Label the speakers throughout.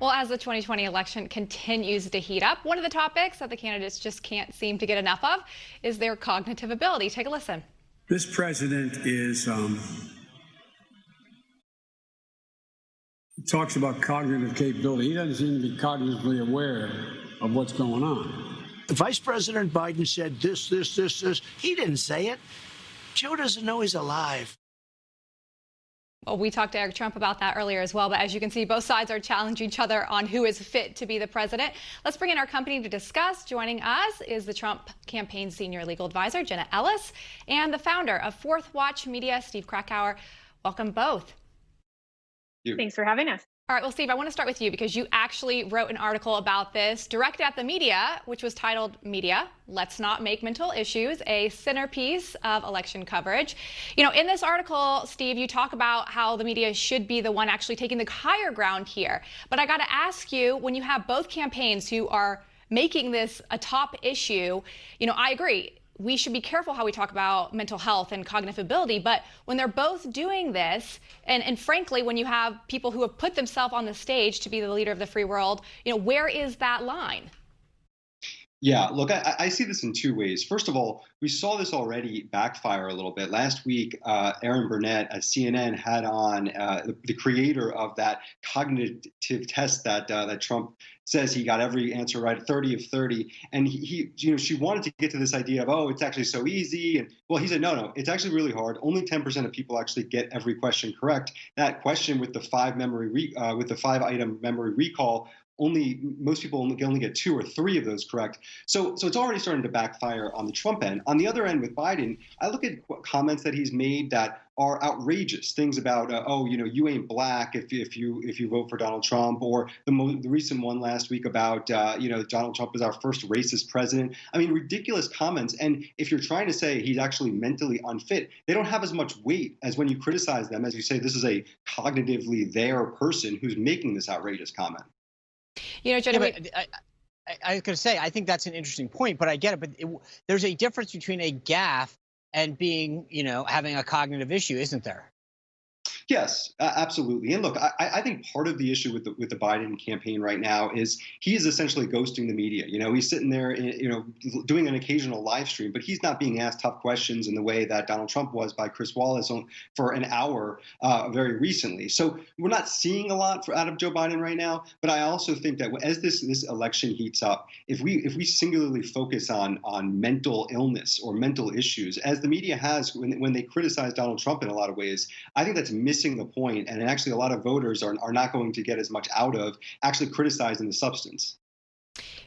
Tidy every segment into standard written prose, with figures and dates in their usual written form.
Speaker 1: Well, as the 2020 election continues to heat up, one of the topics that the candidates just can't seem to get enough of is their cognitive ability. Take a listen.
Speaker 2: This president talks about cognitive capability. He doesn't seem to be cognitively aware of what's going on.
Speaker 3: Vice President Biden said this. He didn't say it. Joe doesn't know he's alive.
Speaker 1: Well, we talked to Eric Trump about that earlier as well, but as you can see, both sides are challenging each other on who is fit to be the president. Let's bring in our company to discuss. Joining us is the Trump campaign senior legal advisor, Jenna Ellis, and the founder of Fourth Watch Media, Steve Krakauer. Welcome both.
Speaker 4: Thanks for having us.
Speaker 1: All right, well, Steve, I want to start with you because you actually wrote an article about this directed at the media, which was titled Media, Let's Not Make Mental Issues a Centerpiece of Election Coverage. You know, in this article, Steve, you talk about how the media should be the one actually taking the higher ground here. But I got to ask you, when you have both campaigns who are making this a top issue, you know, I agree. We should be careful how we talk about mental health and cognitive ability, but when they're both doing this, and frankly, when you have people who have put themselves on the stage to be the leader of the free world, you know, where is that line?
Speaker 5: Yeah, look, I see this in two ways. First of all, we saw this already backfire a little bit. Last week, Aaron Burnett at CNN had on the creator of that cognitive test that Trump says he got every answer right, 30 of 30. And she wanted to get to this idea of, oh, it's actually so easy. And well, he said, no, it's actually really hard. Only 10% of people actually get every question correct. That question with the five item memory recall, most people only get 2 or 3 of those correct. So it's already starting to backfire on the Trump end. On the other end with Biden, I look at comments that he's made that are outrageous. Things about, you ain't black if you vote for Donald Trump, or the recent one last week about, Donald Trump is our first racist president. I mean, ridiculous comments. And if you're trying to say he's actually mentally unfit, they don't have as much weight as when you criticize them, as you say, this is a cognitively there person who's making this outrageous comment.
Speaker 1: You know, Jenna,
Speaker 6: I was going to say, I think that's an interesting point, but I get it. But there's a difference between a gaffe and being, having a cognitive issue, isn't there?
Speaker 5: Yes, absolutely. And look, I think part of the issue with the Biden campaign right now is he is essentially ghosting the media. He's sitting there, doing an occasional live stream, but he's not being asked tough questions in the way that Donald Trump was by Chris Wallace for an hour very recently. So we're not seeing a lot out of Joe Biden right now. But I also think that as this election heats up, if we singularly focus on mental illness or mental issues, as the media has when they criticize Donald Trump in a lot of ways, I think that's missing the point, and actually a lot of voters are not going to get as much out of actually criticizing the substance.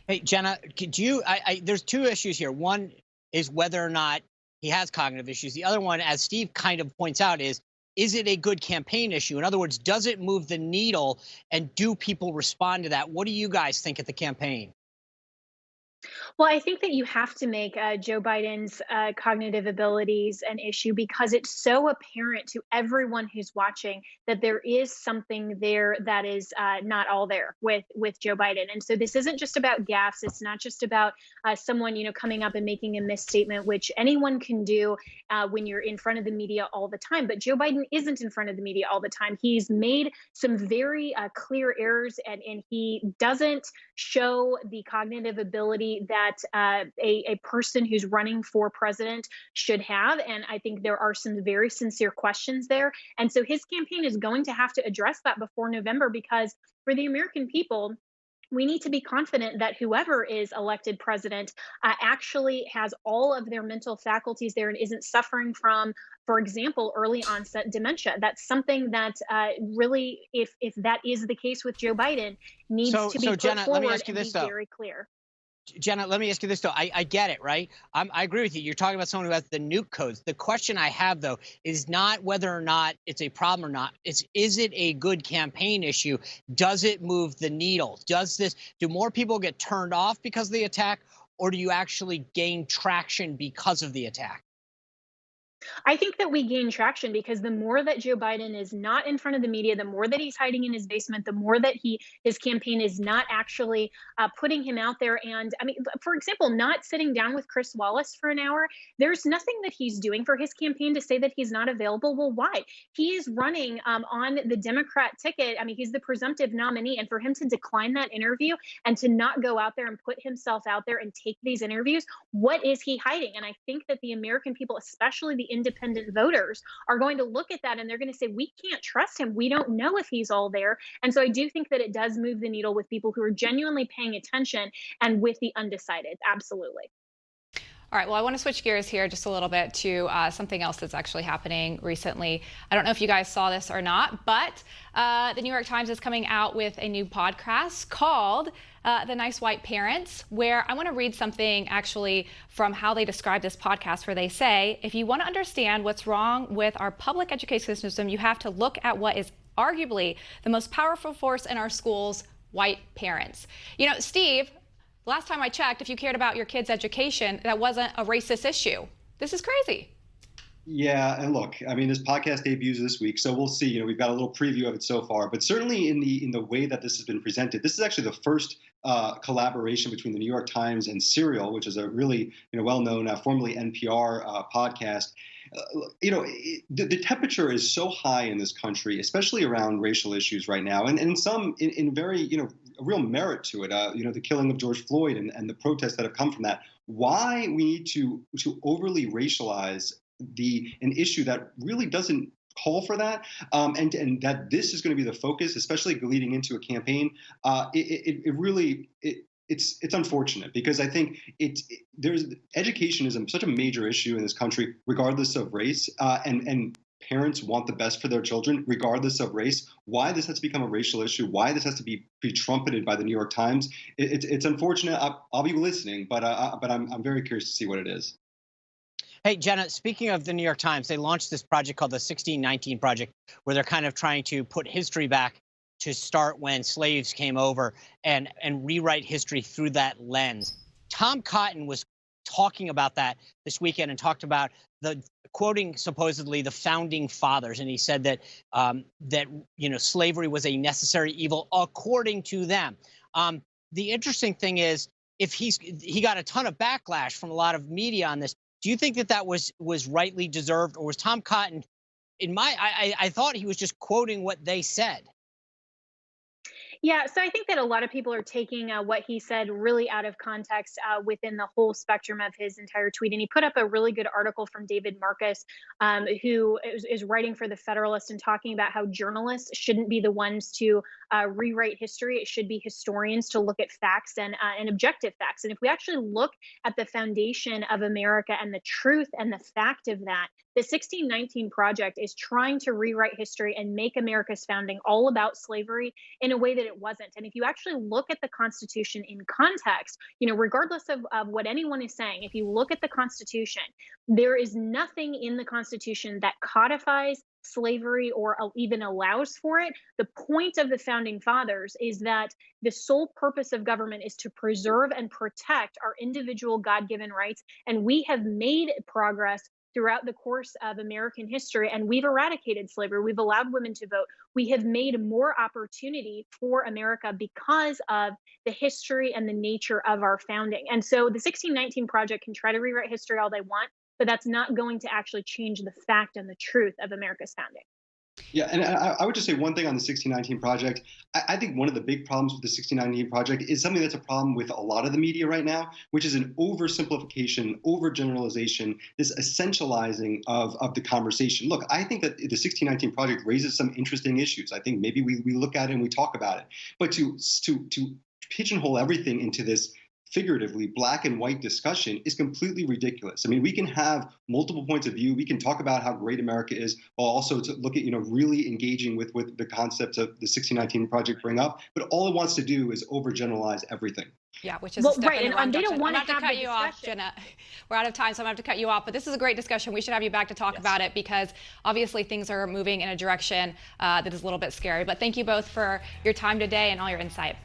Speaker 6: Hey, Jenna, could you? There's two issues here. One is whether or not he has cognitive issues. The other one, as Steve kind of points out, is it a good campaign issue? In other words, does it move the needle, and do people respond to that? What do you guys think at the campaign?
Speaker 4: Well, I think that you have to make Joe Biden's cognitive abilities an issue because it's so apparent to everyone who's watching that there is something there that is not all there with Joe Biden. And so this isn't just about gaffes. It's not just about someone, coming up and making a misstatement, which anyone can do when you're in front of the media all the time. But Joe Biden isn't in front of the media all the time. He's made some very clear errors, and he doesn't show the cognitive ability that a person who's running for president should have. And I think there are some very sincere questions there. And so his campaign is going to have to address that before November, because for the American people, we need to be confident that whoever is elected president actually has all of their mental faculties there and isn't suffering from, for example, early onset dementia. That's something that really, if that is the case with Joe Biden, needs to be put
Speaker 6: Jenna,
Speaker 4: forward
Speaker 6: let me ask you
Speaker 4: and
Speaker 6: this,
Speaker 4: be
Speaker 6: though.
Speaker 4: very clear.
Speaker 6: Jenna, let me ask you this, though. I get it, right? I agree with you. You're talking about someone who has the nuke codes. The question I have, though, is not whether or not it's a problem or not. Is it a good campaign issue? Does it move the needle? Do more people get turned off because of the attack, or do you actually gain traction because of the attack?
Speaker 4: I think that we gain traction because the more that Joe Biden is not in front of the media, the more that he's hiding in his basement, the more that his campaign is not actually putting him out there. And I mean, for example, not sitting down with Chris Wallace for an hour. There's nothing that he's doing for his campaign to say that he's not available. Well, why? He is running on the Democrat ticket. I mean, he's the presumptive nominee, and for him to decline that interview and to not go out there and put himself out there and take these interviews, what is he hiding? And I think that the American people, especially the independent voters, are going to look at that and they're going to say, we can't trust him. We don't know if he's all there. And so I do think that it does move the needle with people who are genuinely paying attention and with the undecided. Absolutely.
Speaker 1: All right, well, I want to switch gears here just a little bit to something else that's actually happening recently. I don't know if you guys saw this or not, but the New York Times is coming out with a new podcast called The Nice White Parents, where I want to read something actually from how they describe this podcast, where they say, if you want to understand what's wrong with our public education system, you have to look at what is arguably the most powerful force in our schools, white parents. You know, Steve, last time I checked, if you cared about your kids' education, that wasn't a racist issue. This is crazy.
Speaker 5: Yeah, and look, I mean, this podcast debuts this week, so we'll see. You know, we've got a little preview of it so far, but certainly in the way that this has been presented, this is actually the first collaboration between the New York Times and Serial, which is a really well-known, formerly NPR podcast. The temperature is so high in this country, especially around racial issues right now, and in very a real merit to it. The killing of George Floyd and the protests that have come from that. Why we need to overly racialize an issue that really doesn't call for that, and that this is going to be the focus, especially leading into a campaign. It's unfortunate because I think education is such a major issue in this country, regardless of race, and parents want the best for their children, regardless of race. Why this has to become a racial issue, why this has to be trumpeted by the New York Times, it's unfortunate. I'll be listening, but I'm very curious to see what it is.
Speaker 6: Hey, Jenna, speaking of the New York Times, they launched this project called the 1619 Project, where they're kind of trying to put history back to start when slaves came over and rewrite history through that lens. Tom Cotton was talking about that this weekend and talked about quoting supposedly the founding fathers, and he said that slavery was a necessary evil according to them. The interesting thing is, if he got a ton of backlash from a lot of media on this. Do you think that was rightly deserved, or was Tom Cotton, I thought he was just quoting what they said?
Speaker 4: Yeah, so I think that a lot of people are taking what he said really out of context within the whole spectrum of his entire tweet. And he put up a really good article from David Marcus, who is writing for The Federalist and talking about how journalists shouldn't be the ones to rewrite history. It should be historians to look at facts and objective facts. And if we actually look at the foundation of America and the truth and the fact of that, the 1619 Project is trying to rewrite history and make America's founding all about slavery in a way that it wasn't. And if you actually look at the Constitution in context, regardless of what anyone is saying, if you look at the Constitution, there is nothing in the Constitution that codifies slavery or even allows for it. The point of the founding fathers is that the sole purpose of government is to preserve and protect our individual God-given rights. And we have made progress throughout the course of American history, and we've eradicated slavery. We've allowed women to vote. We have made more opportunity for America because of the history and the nature of our founding. And so the 1619 Project can try to rewrite history all they want, but that's not going to actually change the fact and the truth of America's founding.
Speaker 5: Yeah, and I would just say one thing on the 1619 Project. I think one of the big problems with the 1619 Project is something that's a problem with a lot of the media right now, which is an oversimplification, overgeneralization, this essentializing of the conversation. Look, I think that the 1619 Project raises some interesting issues. I think maybe we look at it and we talk about it. But to pigeonhole everything into this figuratively black and white discussion is completely ridiculous. I mean, we can have multiple points of view. We can talk about how great America is, while also to look at, really engaging with the concepts of the 1619 Project bring up. But all it wants to do is overgeneralize everything.
Speaker 1: Yeah, which is a step in the wrong
Speaker 4: they don't
Speaker 1: direction.
Speaker 4: want
Speaker 1: I'm
Speaker 4: to
Speaker 1: going to
Speaker 4: have
Speaker 1: cut
Speaker 4: the
Speaker 1: you off,
Speaker 4: discussion.
Speaker 1: Jenna. We're out of time, so I'm going to have to cut you off. But this is a great discussion. We should have you back to talk about it because obviously things are moving in a direction that is a little bit scary. But thank you both for your time today and all your insight.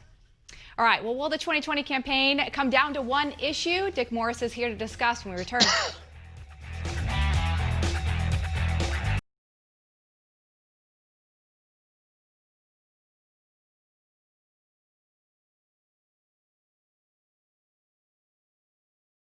Speaker 1: All right, well, will the 2020 campaign come down to one issue? Dick Morris is here to discuss when we return.